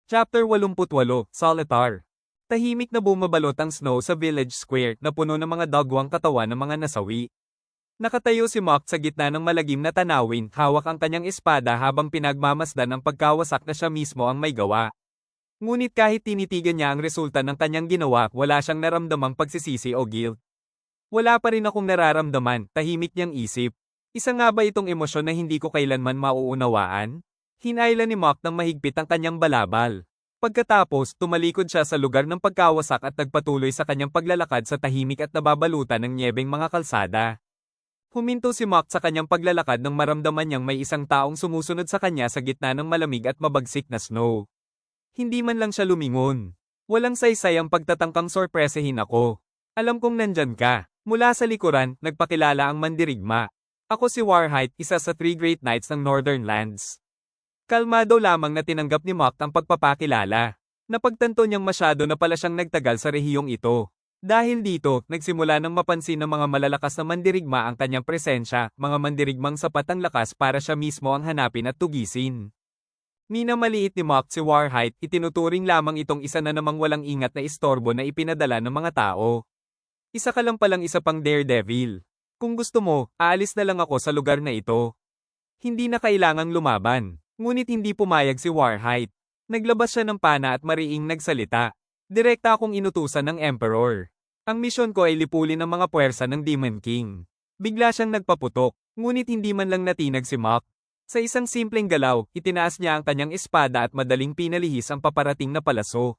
Chapter 88, Solitar. Tahimik na bumabalot ang snow sa village square na puno ng mga dagwang katawan ng mga nasawi. Nakatayo si Mock sa gitna ng malagim na tanawin, hawak ang kanyang espada habang pinagmamasdan ang pagkawasak na siya mismo ang may gawa. Ngunit kahit tinitigan niya ang resulta ng kanyang ginawa, wala siyang naramdamang pagsisisi o guilt. Wala pa rin akong nararamdaman, tahimik niyang isip. Isa nga ba itong emosyon na hindi ko kailanman mauunawaan? Hinayla ni Mock ng mahigpit ang kanyang balabal. Pagkatapos, tumalikod siya sa lugar ng pagkawasak at nagpatuloy sa kanyang paglalakad sa tahimik at nababalutan ng nyebeng mga kalsada. Huminto si Mock sa kanyang paglalakad nang maramdaman niyang may isang taong sumusunod sa kanya sa gitna ng malamig at mabagsik na snow. Hindi man lang siya lumingon. Walang saysay ang pagtatangkang sorpresahin ako. Alam kong nandyan ka. Mula sa likuran, nagpakilala ang mandirigma. Ako si Warhite, isa sa 3 Great Knights ng Northern Lands. Kalmado lamang na tinanggap ni Mock ang pagpapakilala. Napagtanto niyang masyado na pala siyang nagtagal sa rehiyong ito. Dahil dito, nagsimula ng mapansin ng mga malalakas na mandirigma ang kanyang presensya, mga mandirigmang sapat ang lakas para siya mismo ang hanapin at tugisin. Minamaliit ni Mock si Warhite, itinuturing lamang itong isa na namang walang ingat na istorbo na ipinadala ng mga tao. Isa ka lang palang isa pang daredevil. Kung gusto mo, aalis na lang ako sa lugar na ito. Hindi na kailangang lumaban. Ngunit hindi pumayag si Warhite. Naglabas siya ng pana at mariing nagsalita. Direkta akong inutusan ng Emperor. Ang misyon ko ay lipulin ang mga puwersa ng Demon King. Bigla siyang nagpaputok, ngunit hindi man lang natinag si Mock. Sa isang simpleng galaw, itinaas niya ang kanyang espada at madaling pinalihis ang paparating na palaso.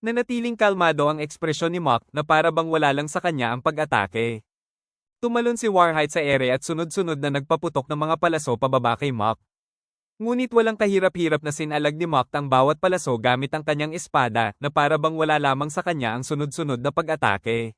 Nanatiling kalmado ang ekspresyon ni Mock na para bang wala lang sa kanya ang pag-atake. Tumalon si Warhite sa ere at sunod-sunod na nagpaputok ng mga palaso pababa kay Mock. Ngunit walang kahirap-hirap na sinalag ni Mock ang bawat palaso gamit ang kanyang espada na para bang wala lamang sa kanya ang sunod-sunod na pag-atake.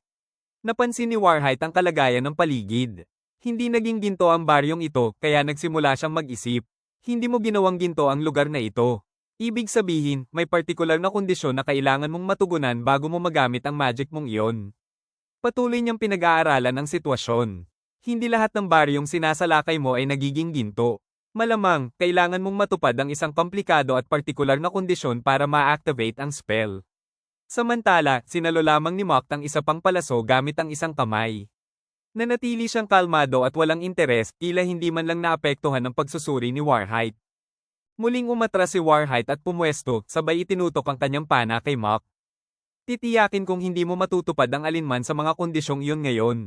Napansin ni Warhite ang kalagayan ng paligid. Hindi naging ginto ang baryong ito kaya nagsimula siyang mag-isip. Hindi mo ginawang ginto ang lugar na ito. Ibig sabihin, may partikular na kondisyon na kailangan mong matugunan bago mo magamit ang magic mong iyon. Patuloy niyang pinag-aaralan ang sitwasyon. Hindi lahat ng baryong sinasalakay mo ay nagiging ginto. Malamang, kailangan mong matupad ang isang komplikado at partikular na kondisyon para ma-activate ang spell. Samantala, sinalo lamang ni Mock ang isa pang palaso gamit ang isang kamay. Nanatili siyang kalmado at walang interes, tila hindi man lang naapektuhan ng pagsusuri ni Warhite. Muling umatras si Warhite at pumwesto, sabay itinutok ang kanyang pana kay Mock. Titiyakin kung hindi mo matutupad ang alinman sa mga kondisyong iyon ngayon.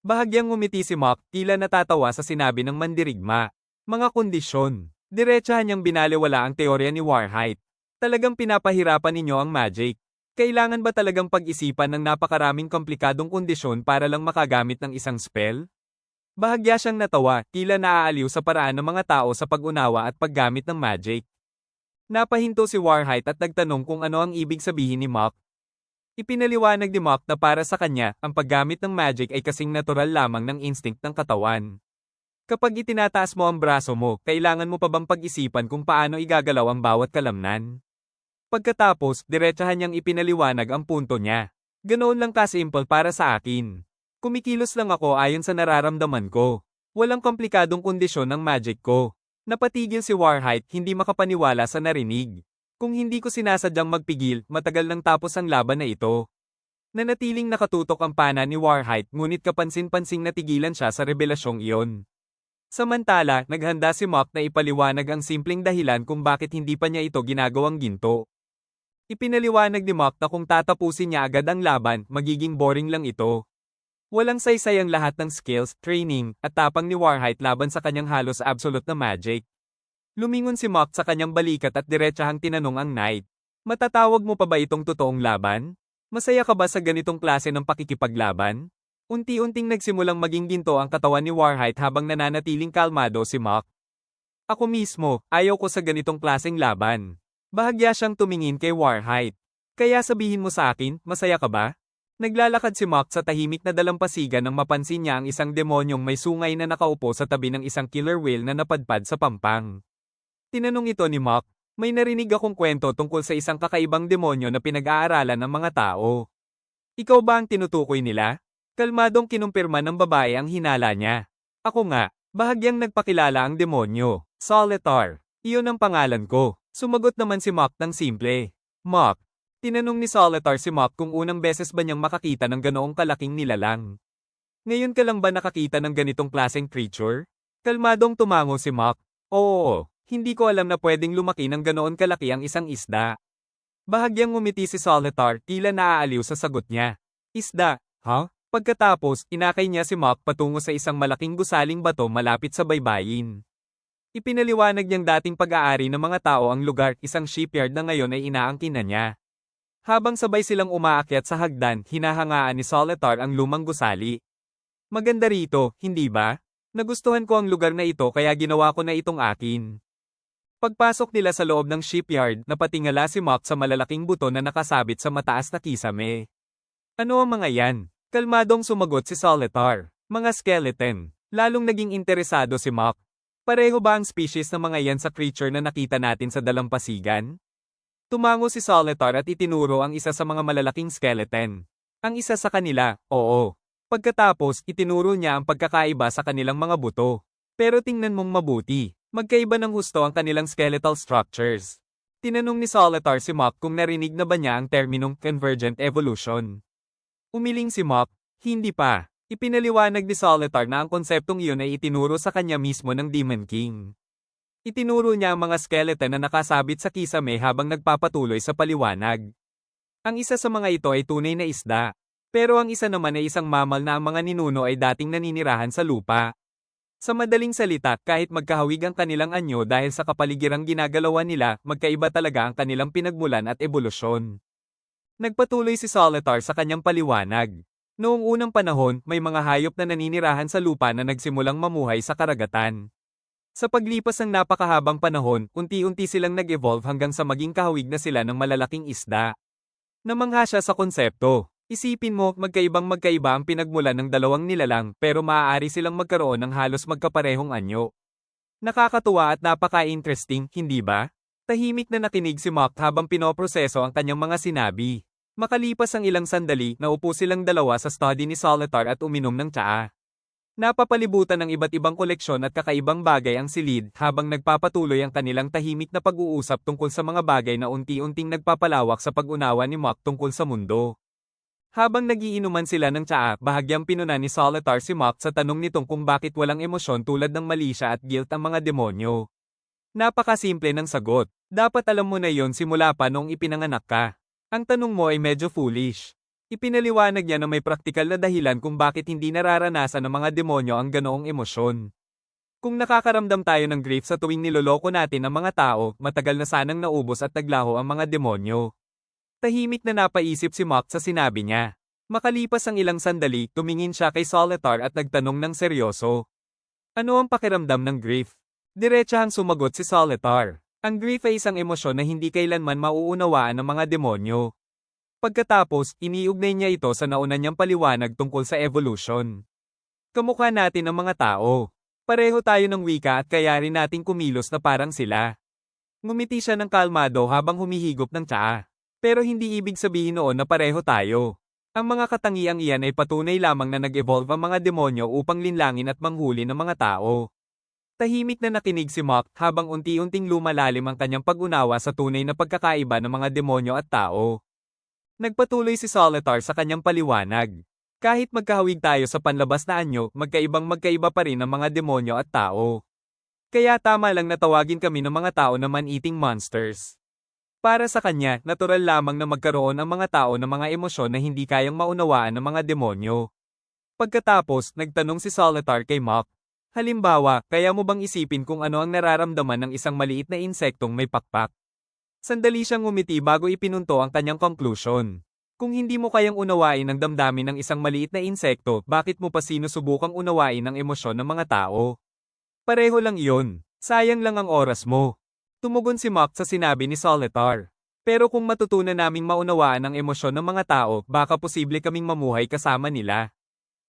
Bahagyang ngumiti si Mock, tila natatawa sa sinabi ng mandirigma. Mga kondisyon. Diretsahan niyang binaliwala ang teorya ni Warhite. Talagang pinapahirapan ninyo ang magic. Kailangan ba talagang pag-isipan ng napakaraming komplikadong kondisyon para lang makagamit ng isang spell? Bahagya siyang natawa, tila naaaliw sa paraan ng mga tao sa pag-unawa at paggamit ng magic. Napahinto si Warhite at nagtanong kung ano ang ibig sabihin ni Mock. Ipinaliwanag ni Mock na para sa kanya, ang paggamit ng magic ay kasing natural lamang ng instinct ng katawan. Kapag itinataas mo ang braso mo, kailangan mo pa bang pag-isipan kung paano igagalaw ang bawat kalamnan? Pagkatapos, diretsahan niyang ipinaliwanag ang punto niya. Ganoon lang kasimple para sa akin. Kumikilos lang ako ayon sa nararamdaman ko. Walang komplikadong kondisyon ng magic ko. Napatigil si Warhite, hindi makapaniwala sa narinig. Kung hindi ko sinasadyang magpigil, matagal nang tapos ang laban na ito. Nanatiling nakatutok ang pana ni Warhite ngunit kapansin-pansing natigilan siya sa revelasyong iyon. Samantala, naghanda si Mock na ipaliwanag ang simpleng dahilan kung bakit hindi pa niya ito ginagawang ginto. Ipinaliwanag ni Mock na kung tatapusin niya agad ang laban, magiging boring lang ito. Walang saysay ang lahat ng skills, training, at tapang ni Warhite laban sa kanyang halos absolute na magic. Lumingon si Mock sa kanyang balikat at diretsahang tinanong ang knight. Matatawag mo pa ba itong totoong laban? Masaya ka ba sa ganitong klase ng pakikipaglaban? Unti-unting nagsimulang maging ginto ang katawan ni Warhite habang nananatiling kalmado si Mock. Ako mismo, ayaw ko sa ganitong klaseng laban. Bahagya siyang tumingin kay Warhite. Kaya sabihin mo sa akin, masaya ka ba? Naglalakad si Mock sa tahimik na dalampasigan nang mapansin niya ang isang demonyong may sungay na nakaupo sa tabi ng isang killer whale na napadpad sa pampang. Tinanong ito ni Mock, may narinig akong kwento tungkol sa isang kakaibang demonyo na pinag-aaralan ng mga tao. Ikaw ba ang tinutukoy nila? Kalmadong kinumpirma ng babae ang hinala niya. Ako nga, bahagyang nagpakilala ang demonyo. Solitar. Iyon ang pangalan ko. Sumagot naman si Mok ng simple. Mok. Tinanong ni Solitar si Mok kung unang beses ba niyang makakita ng ganoong kalaking nilalang. Ngayon ka lang ba nakakita ng ganitong klaseng creature? Kalmadong tumango si Mok. Oo, hindi ko alam na pwedeng lumaki ng ganoon kalaki ang isang isda. Bahagyang ngumiti si Solitar, tila naaaliw sa sagot niya. Isda, ha? Pagkatapos, inakay niya si Mok patungo sa isang malaking gusaling bato malapit sa baybayin. Ipinaliwanag niyang dating pag-aari ng mga tao ang lugar, isang shipyard na ngayon ay inaangkin na niya. Habang sabay silang umaakyat sa hagdan, hinahangaan ni Solitar ang lumang gusali. Maganda rito, hindi ba? Nagustuhan ko ang lugar na ito kaya ginawa ko na itong akin. Pagpasok nila sa loob ng shipyard, napatingala si Mok sa malalaking buto na nakasabit sa mataas na kisame. Ano ang mga yan? Kalmadong sumagot si Solitar. Mga skeleton. Lalong naging interesado si Mok. Pareho ba ang species ng mga yan sa creature na nakita natin sa dalampasigan? Tumango si Solitar at itinuro ang isa sa mga malalaking skeleton. Ang isa sa kanila, oo. Pagkatapos, itinuro niya ang pagkakaiba sa kanilang mga buto. Pero tingnan mong mabuti, magkaiba ng husto ang kanilang skeletal structures. Tinanong ni Solitar si Mok kung narinig na ba niya ang terminong convergent evolution. Umiling si Mok, hindi pa. Ipinaliwanag ni Solitar na ang konseptong iyon ay itinuro sa kanya mismo ng Demon King. Itinuro niya ang mga skeleton na nakasabit sa kisame habang nagpapatuloy sa paliwanag. Ang isa sa mga ito ay tunay na isda, pero ang isa naman ay isang mammal na ang mga ninuno ay dating naninirahan sa lupa. Sa madaling salita, kahit magkahawig ang kanilang anyo dahil sa kapaligirang ginagalawan nila, magkaiba talaga ang kanilang pinagmulan at ebolusyon. Nagpatuloy si Solitar sa kanyang paliwanag. Noong unang panahon, may mga hayop na naninirahan sa lupa na nagsimulang mamuhay sa karagatan. Sa paglipas ng napakahabang panahon, unti-unti silang nag-evolve hanggang sa maging kahawig na sila ng malalaking isda. Namangha siya sa konsepto. Isipin mo, magkaibang-magkaiba ang pinagmulan ng dalawang nilalang pero maaari silang magkaroon ng halos magkaparehong anyo. Nakakatuwa at napaka-interesting, hindi ba? Tahimik na nakinig si Mok habang pinoproseso ang kanyang mga sinabi. Makalipas ang ilang sandali, naupo silang dalawa sa study ni Solitar at uminom ng tsaa. Napapalibutan ng iba't ibang koleksyon at kakaibang bagay ang silid habang nagpapatuloy ang kanilang tahimik na pag-uusap tungkol sa mga bagay na unti-unting nagpapalawak sa pag-unawa ni Mok tungkol sa mundo. Habang nagiinuman sila ng tsaa, bahagyang pinuna ni Solitar si Mok sa tanong nitong kung bakit walang emosyon tulad ng mali siya at guilt ang mga demonyo. Napakasimple ng sagot. Dapat alam mo na yon simula pa noong ipinanganak ka. Ang tanong mo ay medyo foolish. Ipinaliwanag niya na may praktikal na dahilan kung bakit hindi nararanasan ng mga demonyo ang ganoong emosyon. Kung nakakaramdam tayo ng grief sa tuwing niloloko natin ang mga tao, matagal na sanang naubos at naglaho ang mga demonyo. Tahimik na napaisip si Mok sa sinabi niya. Makalipas ang ilang sandali, tumingin siya kay Solitar at nagtanong ng seryoso. Ano ang pakiramdam ng grief? Diretsahang sumagot si Solitar. Ang grief ay isang emosyon na hindi kailanman mauunawaan ng mga demonyo. Pagkatapos, iniugnay niya ito sa nauna niyang paliwanag tungkol sa evolution. Kamukha natin ang mga tao. Pareho tayo ng wika at kaya rin nating kumilos na parang sila. Ngumiti siya ng kalmado habang humihigop ng tsaa. Pero hindi ibig sabihin noon na pareho tayo. Ang mga katangiang iyan ay patunay lamang na nag-evolve ang mga demonyo upang linlangin at manghuli ng mga tao. Tahimik na nakinig si Mok habang unti-unting lumalalim ang kanyang pag-unawa sa tunay na pagkakaiba ng mga demonyo at tao. Nagpatuloy si Solitar sa kanyang paliwanag. Kahit magkahawig tayo sa panlabas na anyo, magkaiba pa rin ang mga demonyo at tao. Kaya tama lang na tawagin kami ng mga tao na man-eating monsters. Para sa kanya, natural lamang na magkaroon ang mga tao ng mga emosyon na hindi kayang maunawaan ng mga demonyo. Pagkatapos, nagtanong si Solitar kay Mok. Halimbawa, kaya mo bang isipin kung ano ang nararamdaman ng isang maliit na insektong may pakpak? Sandali siyang ngumiti bago ipinunto ang kanyang conclusion. Kung hindi mo kayang unawain ang damdamin ng isang maliit na insekto, bakit mo pa sinusubukang unawain ang emosyon ng mga tao? Pareho lang iyon. Sayang lang ang oras mo. Tumugon si Mok sa sinabi ni Solitar. Pero kung matutunan naming maunawaan ang emosyon ng mga tao, baka posible kaming mamuhay kasama nila.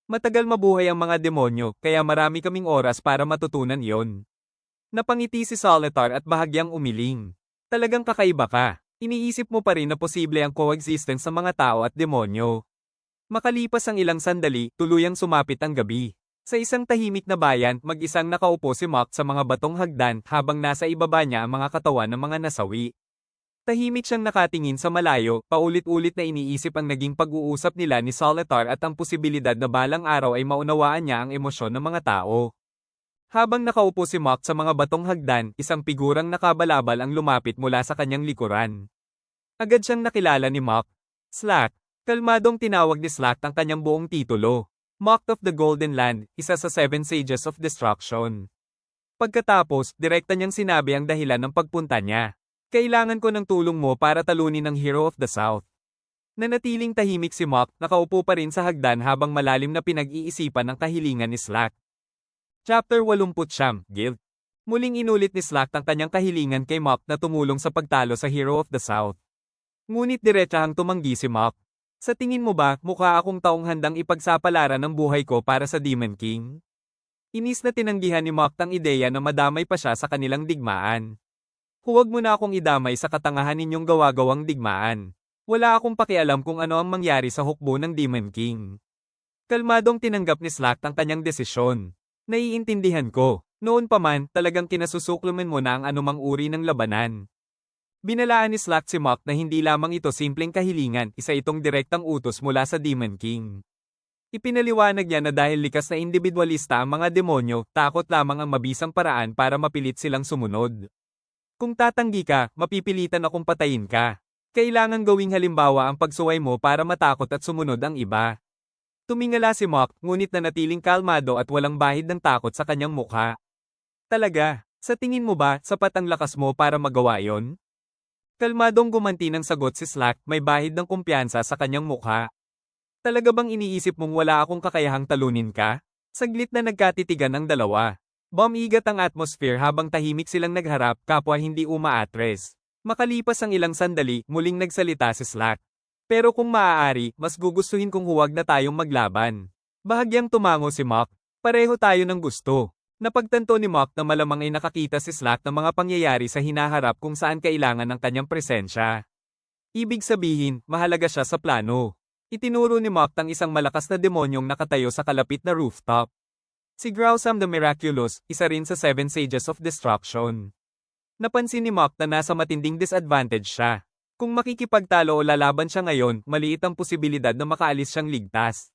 Matagal mabuhay ang mga demonyo, kaya marami kaming oras para matutunan yon. Napangiti si Solitar at bahagyang umiling. Talagang kakaiba ka. Iniisip mo pa rin na posible ang coexistence ng mga tao at demonyo. Makalipas ang ilang sandali, tuluyang sumapit ang gabi. Sa isang tahimik na bayan, mag-isang nakaupo si Mock sa mga batong hagdan habang nasa ibaba niya ang mga katawan ng mga nasawi. Tahimik siyang nakatingin sa malayo, paulit-ulit na iniisip ang naging pag-uusap nila ni Solitar at ang posibilidad na balang araw ay maunawaan niya ang emosyon ng mga tao. Habang nakaupo si Mock sa mga batong hagdan, isang figurang nakabalabal ang lumapit mula sa kanyang likuran. Agad siyang nakilala ni Mock. Slack. Kalmadong tinawag ni Slack ang kanyang buong titulo. Mock of the Golden Land, isa sa 7 Sages of Destruction. Pagkatapos, direkta niyang sinabi ang dahilan ng pagpunta niya. Kailangan ko ng tulong mo para talunin ang Hero of the South. Nanatiling tahimik si Mock, nakaupo pa rin sa hagdan habang malalim na pinag-iisipan ang kahilingan ni Slack. Chapter 89, Guilt. Muling inulit ni Slack ang kanyang kahilingan kay Mock na tumulong sa pagtalo sa Hero of the South. Ngunit diretsahang tumanggi si Mock. Sa tingin mo ba, mukha akong taong handang ipagsapalaran ng buhay ko para sa Demon King? Inis na tinanggihan ni Mock ang ideya na madamay pa siya sa kanilang digmaan. Huwag mo na akong idamay sa katangahan ninyong gawa-gawang digmaan. Wala akong pakialam kung ano ang mangyari sa hukbo ng Demon King. Kalmadong tinanggap ni Slack ang kanyang desisyon. Naiintindihan ko. Noon pa man, talagang kinasusukluman mo na ang anumang uri ng labanan. Binalaan ni Slack si Mock na hindi lamang ito simpleng kahilingan, isa itong direktang utos mula sa Demon King. Ipinaliwanag niya na dahil likas na individualista ang mga demonyo, takot lamang ang mabisang paraan para mapilit silang sumunod. Kung tatanggi ka, mapipilitan akong patayin ka. Kailangan gawing halimbawa ang pagsuway mo para matakot at sumunod ang iba. Tumingala si Mock, ngunit nanatiling kalmado at walang bahid ng takot sa kanyang mukha. Talaga, sa tingin mo ba, sapat ang lakas mo para magawa yon? Kalmadong gumanti ng sagot si Slack, may bahid ng kumpiyansa sa kanyang mukha. Talaga bang iniisip mong wala akong kakayahang talunin ka? Saglit na nagkatitigan ang dalawa. Bumigat ang atmosphere habang tahimik silang nagharap, kapwa hindi umaatres. Makalipas ang ilang sandali, muling nagsalita si Slack. Pero kung maaari, mas gugustuhin kong huwag na tayong maglaban. Bahagyang tumango si Mock. Pareho tayo ng gusto. Napagtanto ni Mock na malamang ay nakakita si Slack ng mga pangyayari sa hinaharap kung saan kailangan ng kanyang presensya. Ibig sabihin, mahalaga siya sa plano. Itinuro ni Mock ang isang malakas na demonyong nakatayo sa kalapit na rooftop. Si Growsam the Miraculous, isa rin sa 7 Sages of Destruction. Napansin ni Mock na nasa matinding disadvantage siya. Kung makikipagtalo o lalaban siya ngayon, maliit ang posibilidad na makaalis siyang ligtas.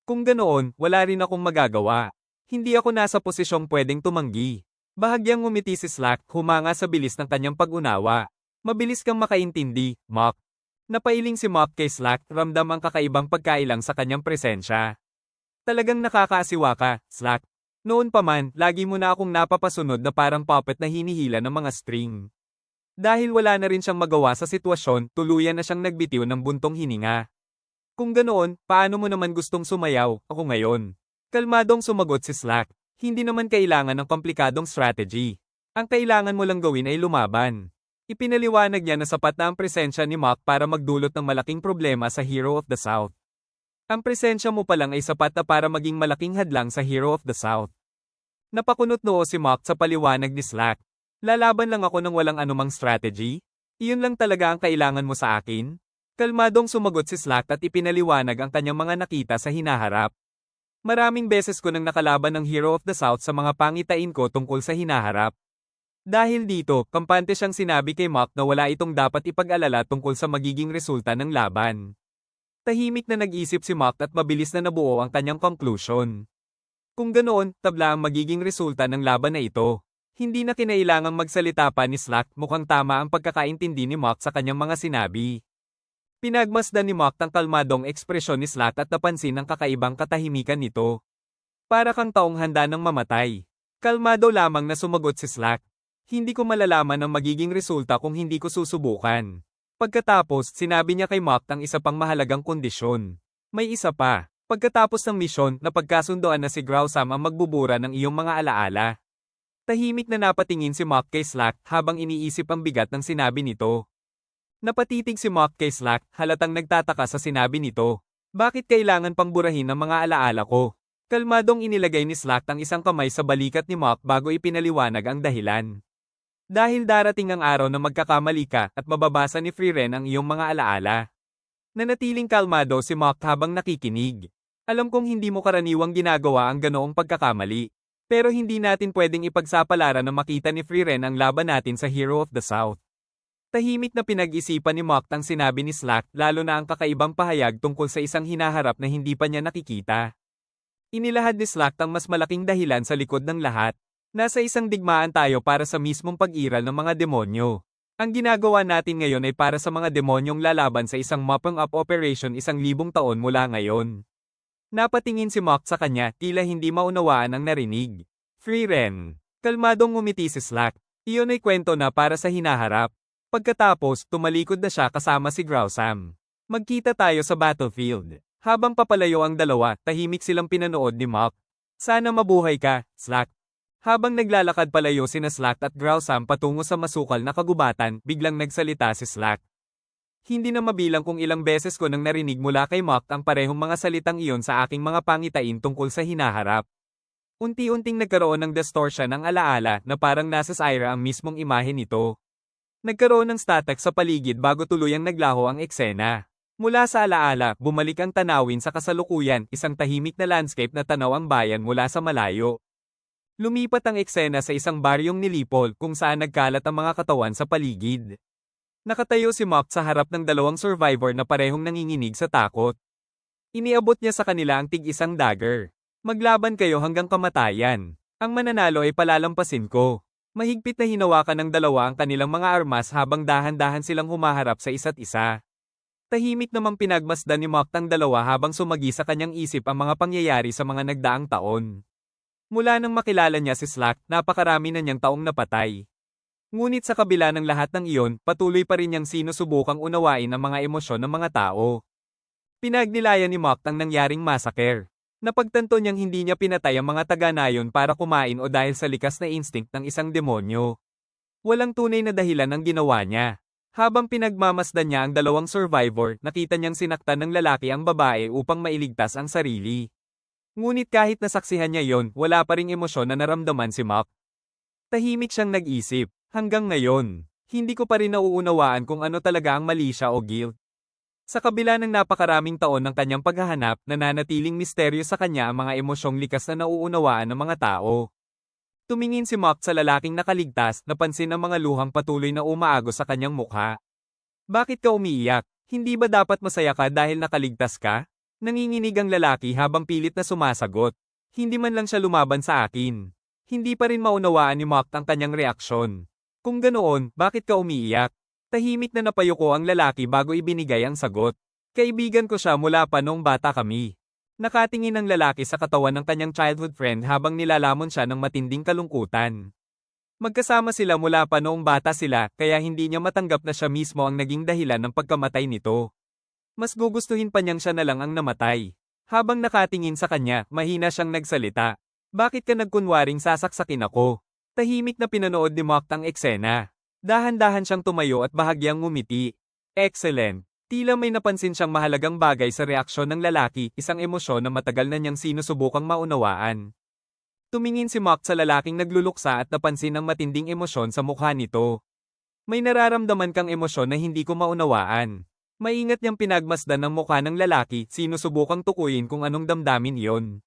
Kung ganoon, wala rin akong magagawa. Hindi ako nasa posisyong pwedeng tumanggi. Bahagyang ngumiti si Slack, humanga sa bilis ng kanyang pag-unawa. Mabilis kang makaintindi, Mock. Napailing si Mock kay Slack, ramdam ang kakaibang pagkailang sa kanyang presensya. Talagang nakakaasiwa ka, Slack. Noon pa man, lagi mo na akong napapasunod na parang puppet na hinihila ng mga string. Dahil wala na rin siyang magawa sa sitwasyon, tuluyan na siyang nagbitiw ng buntong hininga. Kung ganoon, paano mo naman gustong sumayaw, ako ngayon? Kalmadong sumagot si Slack. Hindi naman kailangan ng komplikadong strategy. Ang kailangan mo lang gawin ay lumaban. Ipinaliwanag niya na sapat na ang presensya ni Mock para magdulot ng malaking problema sa Hero of the South. Ang presensya mo pa lang ay sapat na para maging malaking hadlang sa Hero of the South. Napakunot noo si Mock sa paliwanag ni Slack. Lalaban lang ako ng walang anumang strategy? Iyon lang talaga ang kailangan mo sa akin? Kalmadong sumagot si Slack at ipinaliwanag ang kanyang mga nakita sa hinaharap. Maraming beses ko nang nakalaban ng Hero of the South sa mga pangitain ko tungkol sa hinaharap. Dahil dito, kampante siyang sinabi kay Mock na wala itong dapat ipag-alala tungkol sa magiging resulta ng laban. Tahimik na nag-isip si Mock at mabilis na nabuo ang kanyang conclusion. Kung ganoon, tabla ang magiging resulta ng laban na ito. Hindi na kinailangang magsalita pa ni Slack, mukhang tama ang pagkakaintindi ni Mock sa kanyang mga sinabi. Pinagmasdan ni Mock ang kalmadong ekspresyon ni Slack at napansin ang kakaibang katahimikan nito. Para kang taong handa ng mamatay. Kalmado lamang na sumagot si Slack. Hindi ko malalaman ang magiging resulta kung hindi ko susubukan. Pagkatapos, sinabi niya kay Mock ang isa pang mahalagang kondisyon. May isa pa. Pagkatapos ng misyon, napagkasundoan na si Growsam ang magbubura ng iyong mga alaala. Tahimik na napatingin si Mock kay Slack habang iniisip ang bigat ng sinabi nito. Napatitig si Mock kay Slack, halatang nagtataka sa sinabi nito. Bakit kailangan pang burahin ang mga alaala ko? Kalmadong inilagay ni Slack ang isang kamay sa balikat ni Mock bago ipinaliwanag ang dahilan. Dahil darating ang araw na magkakamali ka at mababasa ni Frieren ang iyong mga alaala. Nanatiling kalmado si Mock habang nakikinig. Alam kong hindi mo karaniwang ginagawa ang ganoong pagkakamali. Pero hindi natin pwedeng ipagsapalaran na makita ni Frieren ang laban natin sa Hero of the South. Tahimik na pinag-isipan ni Mock ang sinabi ni Slack lalo na ang kakaibang pahayag tungkol sa isang hinaharap na hindi pa niya nakikita. Inilahad ni Slack ang mas malaking dahilan sa likod ng lahat. Nasa isang digmaan tayo para sa mismong pag-iral ng mga demonyo. Ang ginagawa natin ngayon ay para sa mga demonyong lalaban sa isang mopping up operation 1,000 taon mula ngayon. Napatingin si Mock sa kanya, tila hindi maunawaan ang narinig. Frieren. Kalmadong ngumiti si Slack. Iyon ay kwento na para sa hinaharap. Pagkatapos, tumalikod na siya kasama si Growsam. Magkita tayo sa battlefield. Habang papalayo ang dalawa, tahimik silang pinanood ni Mock. Sana mabuhay ka, Slack. Habang naglalakad palayo sina Slack at Growsam patungo sa masukal na kagubatan, biglang nagsalita si Slack. Hindi na mabilang kung ilang beses ko nang narinig mula kay Mock ang parehong mga salitang iyon sa aking mga pangitain tungkol sa hinaharap. Unti-unting nagkaroon ng distortion ng alaala na parang nasa Syra ang mismong imahe nito. Nagkaroon ng static sa paligid bago tuluyang naglaho ang eksena. Mula sa alaala, bumalik ang tanawin sa kasalukuyan, isang tahimik na landscape na tanaw ang bayan mula sa malayo. Lumipat ang eksena sa isang baryong nilipol kung saan nagkalat ang mga katawan sa paligid. Nakatayo si Mock sa harap ng dalawang survivor na parehong nanginginig sa takot. Iniabot niya sa kanila ang tig-isang dagger. Maglaban kayo hanggang kamatayan. Ang mananalo ay palalampasin ko. Mahigpit na hinawakan ng dalawa ang kanilang mga armas habang dahan-dahan silang humaharap sa isa't isa. Tahimik namang pinagmasdan ni Mock ang dalawa habang sumagi sa kanyang isip ang mga pangyayari sa mga nagdaang taon. Mula nang makilala niya si Slack, napakarami na niyang taong napatay. Ngunit sa kabila ng lahat ng iyon, patuloy pa rin niyang sinusubukang unawain ang mga emosyon ng mga tao. Pinagnilayan ni Mock ang nangyaring massacre. Napagtanto niyang hindi niya pinatay ang mga taga-nayon para kumain o dahil sa likas na instinct ng isang demonyo. Walang tunay na dahilan ang ginawa niya. Habang pinagmamasdan niya ang dalawang survivor, nakita niyang sinaktan ng lalaki ang babae upang mailigtas ang sarili. Ngunit kahit nasaksihan niya yon, wala pa ring emosyon na naramdaman si Mock. Tahimik siyang nag-isip. Hanggang ngayon, hindi ko pa rin nauunawaan kung ano talaga ang mali siya o guilt. Sa kabila ng napakaraming taon ng kanyang paghahanap, nananatiling misteryo sa kanya ang mga emosyong likas na nauunawaan ng mga tao. Tumingin si Mock sa lalaking nakaligtas, napansin ang mga luhang patuloy na umaagos sa kanyang mukha. Bakit ka umiiyak? Hindi ba dapat masaya ka dahil nakaligtas ka? Nanginginig ang lalaki habang pilit na sumasagot. Hindi man lang siya lumaban sa akin. Hindi pa rin maunawaan ni Mock ang kanyang reaksyon. Kung ganoon, bakit ka umiiyak? Tahimik na napayuko ang lalaki bago ibinigay ang sagot. Kaibigan ko siya mula pa noong bata kami. Nakatingin ang lalaki sa katawan ng kanyang childhood friend habang nilalamon siya ng matinding kalungkutan. Magkasama sila mula pa noong bata sila, kaya hindi niya matanggap na siya mismo ang naging dahilan ng pagkamatay nito. Mas gugustuhin pa niyang siya na lang ang namatay. Habang nakatingin sa kanya, mahina siyang nagsalita. Bakit ka nagkunwaring sasaksakin ako? Tahimik na pinanood ni Mock ang eksena. Dahan-dahan siyang tumayo at bahagyang ngumiti. Excellent. Tila may napansin siyang mahalagang bagay sa reaksyon ng lalaki, isang emosyon na matagal na niyang sinusubukang maunawaan. Tumingin si Mock sa lalaking nagluluksa at napansin ang matinding emosyon sa mukha nito. May nararamdaman kang emosyon na hindi ko maunawaan. Maingat niyang pinagmasdan ang mukha ng lalaki, sinusubukang tukuyin kung anong damdamin iyon.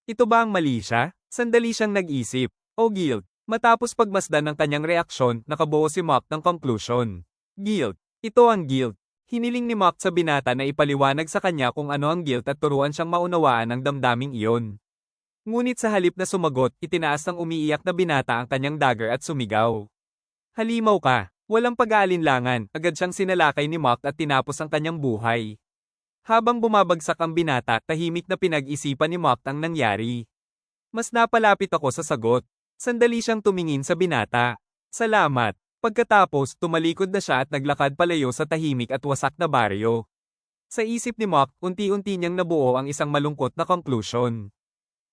Ito ba ang mali siya? Sandali siyang nag-isip. O guilt. Matapos pagmasdan ng kanyang reaksyon, nakabuo si Mock ng conclusion. Guilt. Ito ang guilt. Hiniling ni Mock sa binata na ipaliwanag sa kanya kung ano ang guilt at turuan siyang maunawaan ang damdaming iyon. Ngunit sa halip na sumagot, itinaas ng umiiyak na binata ang kanyang dagger at sumigaw. Halimaw ka. Walang pag-aalinlangan, agad siyang sinalakay ni Mock at tinapos ang kanyang buhay. Habang bumabagsak ang binata, tahimik na pinag-isipan ni Mock ang nangyari. Mas napalapit ako sa sagot. Sandali siyang tumingin sa binata. Salamat. Pagkatapos, tumalikod na siya at naglakad palayo sa tahimik at wasak na baryo. Sa isip ni Mock, unti-unti niyang nabuo ang isang malungkot na conclusion.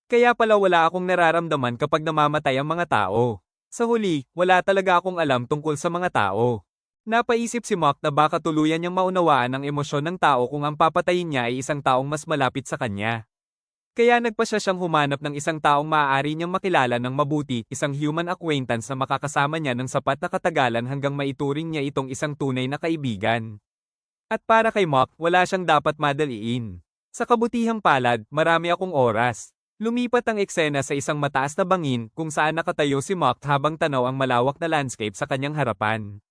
Kaya pala wala akong nararamdaman kapag namamatay ang mga tao. Sa huli, wala talaga akong alam tungkol sa mga tao. Napaisip si Mock na baka tuluyan niyang maunawaan ang emosyon ng tao kung ang papatayin niya ay isang taong mas malapit sa kanya. Kaya nagpasya siyang humanap ng isang taong maaari niyang makilala ng mabuti, isang human acquaintance na makakasama niya ng sapat na katagalan hanggang maituring niya itong isang tunay na kaibigan. At para kay Mock, wala siyang dapat madaliin. Sa kabutihang palad, marami akong oras. Lumipat ang eksena sa isang mataas na bangin kung saan nakatayo si Mock habang tanaw ang malawak na landscape sa kanyang harapan.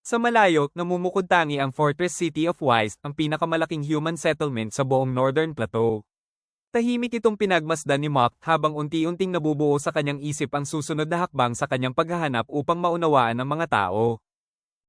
Sa malayo, namumukod tangi ang Fortress City of Wise, ang pinakamalaking human settlement sa buong Northern Plateau. Tahimik itong pinagmasdan ni Mock habang unti-unting nabubuo sa kanyang isip ang susunod na hakbang sa kanyang paghahanap upang maunawaan ang mga tao.